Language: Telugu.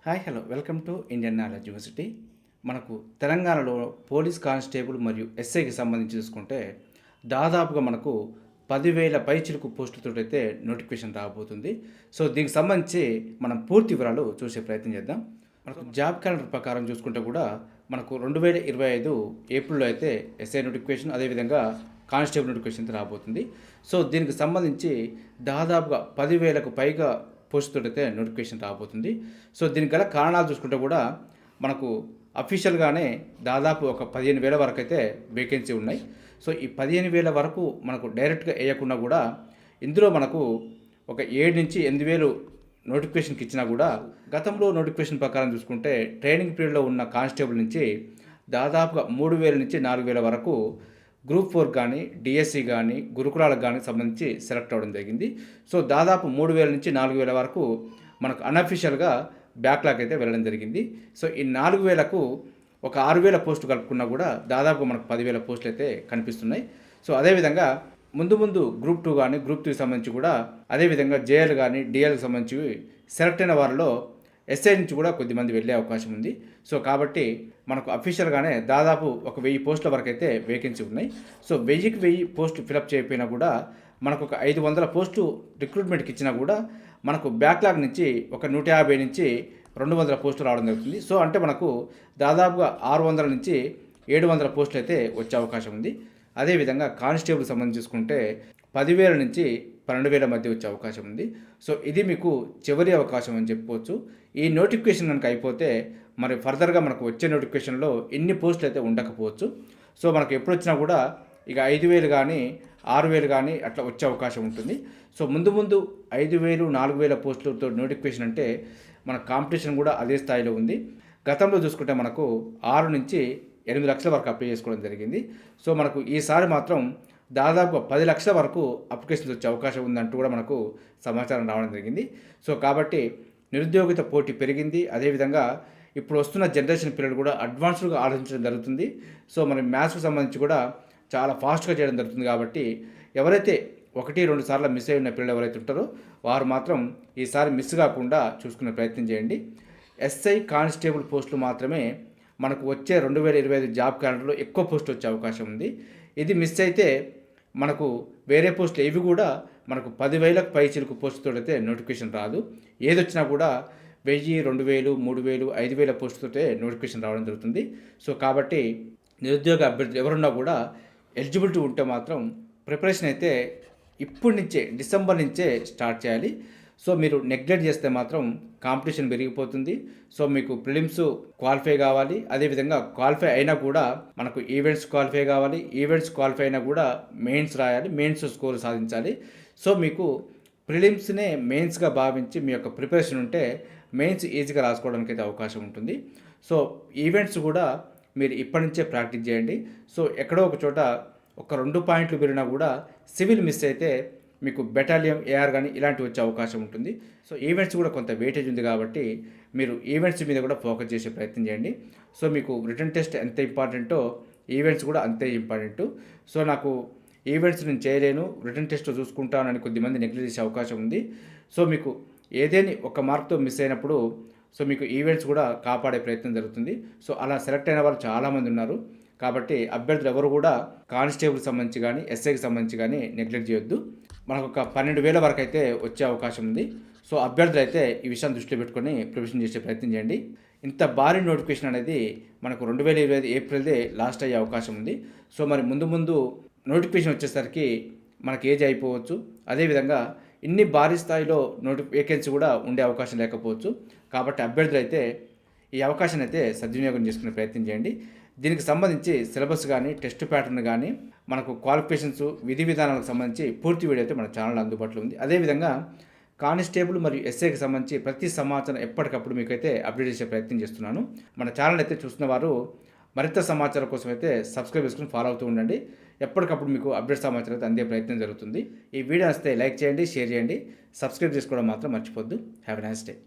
Hi hello welcome to Indian knowledge university. మనకు తెలంగాణలో పోలీస్ కానిస్టేబుల్ మరియు ఎస్ఐకి సంబంధించి చూసుకుంటే దాదాపుగా మనకు 10,000 పైచిలుకు పోస్టులతో అయితే నోటిఫికేషన్ రాబోతుంది. సో దీనికి సంబంధించి మనం పూర్తి వివరాలు చూసే ప్రయత్నం చేద్దాం. మనకు జాబ్ క్యాలెండర్ ప్రకారం చూసుకుంటే కూడా మనకు 2025 ఏప్రిల్లో అయితే ఎస్ఐ నోటిఫికేషన్, అదేవిధంగా కానిస్టేబుల్ నోటిఫికేషన్ రాబోతుంది. సో దీనికి సంబంధించి దాదాపుగా 10,000కు పైగా పోస్టుతో అయితే నోటిఫికేషన్ రాబోతుంది. సో దీనికి గల కారణాలు చూసుకుంటే కూడా మనకు అఫీషియల్గానే దాదాపు ఒక 15,000 వరకు అయితే వేకెన్సీ ఉన్నాయి. సో ఈ 15,000 వరకు మనకు డైరెక్ట్గా వేయకుండా కూడా ఇందులో మనకు ఒక 7 నుంచి 8,000 నోటిఫికేషన్కి ఇచ్చినా కూడా గతంలో నోటిఫికేషన్ ప్రకారం చూసుకుంటే ట్రైనింగ్ పీరియడ్లో ఉన్న కానిస్టేబుల్ నుంచి దాదాపుగా 3,000 నుంచి 4,000 వరకు గ్రూప్ 4 కానీ, డిఎస్సి కానీ, గురుకులాలకు కానీ సంబంధించి సెలెక్ట్ అవ్వడం జరిగింది. సో దాదాపు 3,000 నుంచి 4,000 వరకు మనకు అన్అఫీషియల్గా బ్యాక్లాగ్ అయితే వెళ్ళడం జరిగింది. సో ఈ 4,000కు ఒక 6,000 పోస్టులు కలుపుకున్నా కూడా దాదాపు మనకు 10,000 పోస్టులు అయితే కనిపిస్తున్నాయి. సో అదేవిధంగా ముందు గ్రూప్ 2 కానీ, గ్రూప్ 3 సంబంధించి కూడా అదేవిధంగా జేఎల్ కానీ, డిఎల్కి సంబంధించి సెలెక్ట్ అయిన వారిలో ఎస్ఐ నుంచి కూడా కొద్దిమంది వెళ్ళే అవకాశం ఉంది. సో కాబట్టి మనకు అఫీషియల్గానే దాదాపు ఒక 1000 పోస్టుల వరకు అయితే వేకెన్సీ ఉన్నాయి. సో 1000కి 1000 పోస్టు ఫిలప్ చేయకపోయినా కూడా మనకు ఒక 500 పోస్టు రిక్రూట్మెంట్కి ఇచ్చినా కూడా మనకు బ్యాక్లాగ్ నుంచి ఒక 150 నుంచి 200 పోస్టులు రావడం జరుగుతుంది. సో అంటే మనకు దాదాపుగా 600 నుంచి 700 పోస్టులు అయితే వచ్చే అవకాశం ఉంది. అదేవిధంగా కానిస్టేబుల్ సంబంధించి చూసుకుంటే 10,000 నుంచి 12,000 మధ్య వచ్చే అవకాశం ఉంది. సో ఇది మీకు చివరి అవకాశం అని చెప్పుకోవచ్చు. ఈ నోటిఫికేషన్ కనుక అయిపోతే మరి ఫర్దర్గా మనకు వచ్చే నోటిఫికేషన్లో ఇన్ని పోస్టులు అయితే ఉండకపోవచ్చు. సో మనకు ఎప్పుడు వచ్చినా కూడా ఇక 5,000 కానీ 6,000 కానీ అట్లా వచ్చే అవకాశం ఉంటుంది. సో ముందు 5,000, 4,000 పోస్టులతో నోటిఫికేషన్ అంటే మన కాంపిటీషన్ కూడా అదే స్థాయిలో ఉంది. గతంలో చూసుకుంటే మనకు 6 నుంచి 8 లక్షల వరకు అప్లై చేసుకోవడం జరిగింది. సో మనకు ఈసారి మాత్రం దాదాపు 10 లక్షల వరకు అప్లికేషన్స్ వచ్చే అవకాశం ఉందంటూ కూడా మనకు సమాచారం రావడం జరిగింది. సో కాబట్టి నిరుద్యోగిత పోటీ పెరిగింది. అదేవిధంగా ఇప్పుడు వస్తున్న జనరేషన్ పిల్లలు కూడా అడ్వాన్స్డ్గా ఆలోచించడం జరుగుతుంది. సో మన మ్యాథ్స్కి సంబంధించి కూడా చాలా ఫాస్ట్గా చేయడం జరుగుతుంది. కాబట్టి ఎవరైతే 1-2 సార్లు మిస్ అయి ఉన్న పిల్లలు ఎవరైతే ఉంటారో వారు మాత్రం ఈసారి మిస్ కాకుండా చూసుకునే ప్రయత్నం చేయండి. ఎస్ఐ కానిస్టేబుల్ పోస్టులు మాత్రమే మనకు వచ్చే 2025 జాబ్ క్యాలెండర్లో ఎక్కువ పోస్టులు వచ్చే అవకాశం ఉంది. ఇది మిస్ అయితే మనకు వేరే పోస్టులు ఏవి కూడా మనకు 10,000కు పైచిలుకు పోస్టుతో అయితే నోటిఫికేషన్ రాదు. ఏదొచ్చినా కూడా 1,000, 2,000, 3,000, 5,000 పోస్టులతో నోటిఫికేషన్ రావడం జరుగుతుంది. సో కాబట్టి నిరుద్యోగ అభ్యర్థులు ఎవరున్నా కూడా ఎలిజిబిలిటీ ఉంటే మాత్రం ప్రిపరేషన్ అయితే ఇప్పటి నుంచే డిసెంబర్ నుంచే స్టార్ట్ చేయాలి. సో మీరు నెగ్లెక్ట్ చేస్తే మాత్రం కాంపిటీషన్ పెరిగిపోతుంది. సో మీకు ప్రిలిమ్స్ క్వాలిఫై కావాలి. అదేవిధంగా క్వాలిఫై అయినా కూడా మనకు ఈవెంట్స్ క్వాలిఫై కావాలి. ఈవెంట్స్ క్వాలిఫై అయినా కూడా మెయిన్స్ రాయాలి. మెయిన్స్ స్కోర్ సాధించాలి. సో మీకు ప్రిలిమ్స్నే మెయిన్స్గా భావించి మీ యొక్క ప్రిపరేషన్ ఉంటే మెయిన్స్ ఈజీగా రాసుకోవడానికి అయితే అవకాశం ఉంటుంది. సో ఈవెంట్స్ కూడా మీరు ఇప్పటి నుంచే ప్రాక్టీస్ చేయండి. సో ఎక్కడో ఒక చోట ఒక 2 పాయింట్లు పెరిగినా కూడా సివిల్ మిస్ అయితే మీకు బెటాలియం, ఏఆర్ కానీ ఇలాంటివి వచ్చే అవకాశం ఉంటుంది. సో ఈవెంట్స్ కూడా కొంత వెయిటేజ్ ఉంది కాబట్టి మీరు ఈవెంట్స్ మీద కూడా ఫోకస్ చేసే ప్రయత్నం చేయండి. సో మీకు రిటన్ టెస్ట్ ఎంత ఇంపార్టెంటో ఈవెంట్స్ కూడా అంతే ఇంపార్టెంట్. సో నాకు ఈవెంట్స్ నేను చేయలేను, రిటన్ టెస్ట్ చూసుకుంటానని కొద్దిమంది నెగ్లెక్ట్ చేసే అవకాశం ఉంది. సో మీకు ఏదేని ఒక మార్క్తో మిస్ అయినప్పుడు సో మీకు ఈవెంట్స్ కూడా కాపాడే ప్రయత్నం జరుగుతుంది. సో అలా సెలెక్ట్ అయిన వాళ్ళు చాలామంది ఉన్నారు. కాబట్టి అభ్యర్థులు ఎవరు కూడా కానిస్టేబుల్ సంబంధించి కానీ, ఎస్ఐకి సంబంధించి కానీ నెగ్లెక్ట్ చేయొద్దు. మనకు ఒక 12,000 వరకు అయితే వచ్చే అవకాశం ఉంది. సో అభ్యర్థులు అయితే ఈ విషయాన్ని దృష్టిలో పెట్టుకొని ప్రిపరేషన్ చేసే ప్రయత్నం చేయండి. ఇంత భారీ నోటిఫికేషన్ అనేది మనకు 2025 ఏప్రిల్దే లాస్ట్ అయ్యే అవకాశం ఉంది. సో మరి ముందు నోటిఫికేషన్ వచ్చేసరికి మనకి ఏజ్ అయిపోవచ్చు. అదేవిధంగా ఇన్ని భారీ స్థాయిలో వేకెన్సీ కూడా ఉండే అవకాశం లేకపోవచ్చు. కాబట్టి అభ్యర్థులు అయితే ఈ అవకాశాన్ని అయితే సద్వినియోగం చేసుకునే ప్రయత్నం చేయండి. దీనికి సంబంధించి సిలబస్ కానీ, టెస్ట్ ప్యాటర్న్ కానీ, మనకు క్వాలిఫికేషన్స్, విధి విధానాలకు సంబంధించి పూర్తి వీడియో అయితే మన ఛానల్ అందుబాటులో ఉంది. అదేవిధంగా కానిస్టేబుల్ మరియు ఎస్ఐకి సంబంధించి ప్రతి సమాచారం ఎప్పటికప్పుడు మీకైతే అప్డేట్ చేసే ప్రయత్నం చేస్తున్నాను. మన ఛానల్ అయితే చూస్తున్న వారు మరింత సమాచారం కోసం అయితే సబ్స్క్రైబ్ చేసుకుని ఫాలో అవుతూ ఉండండి. ఎప్పటికప్పుడు మీకు అప్డేట్ సమాచారం అయితే అందే ప్రయత్నం జరుగుతుంది. ఈ వీడియో వస్తే లైక్ చేయండి, షేర్ చేయండి, సబ్స్క్రైబ్ చేసుకోవడం మాత్రం మర్చిపోద్దు. Have a nice day.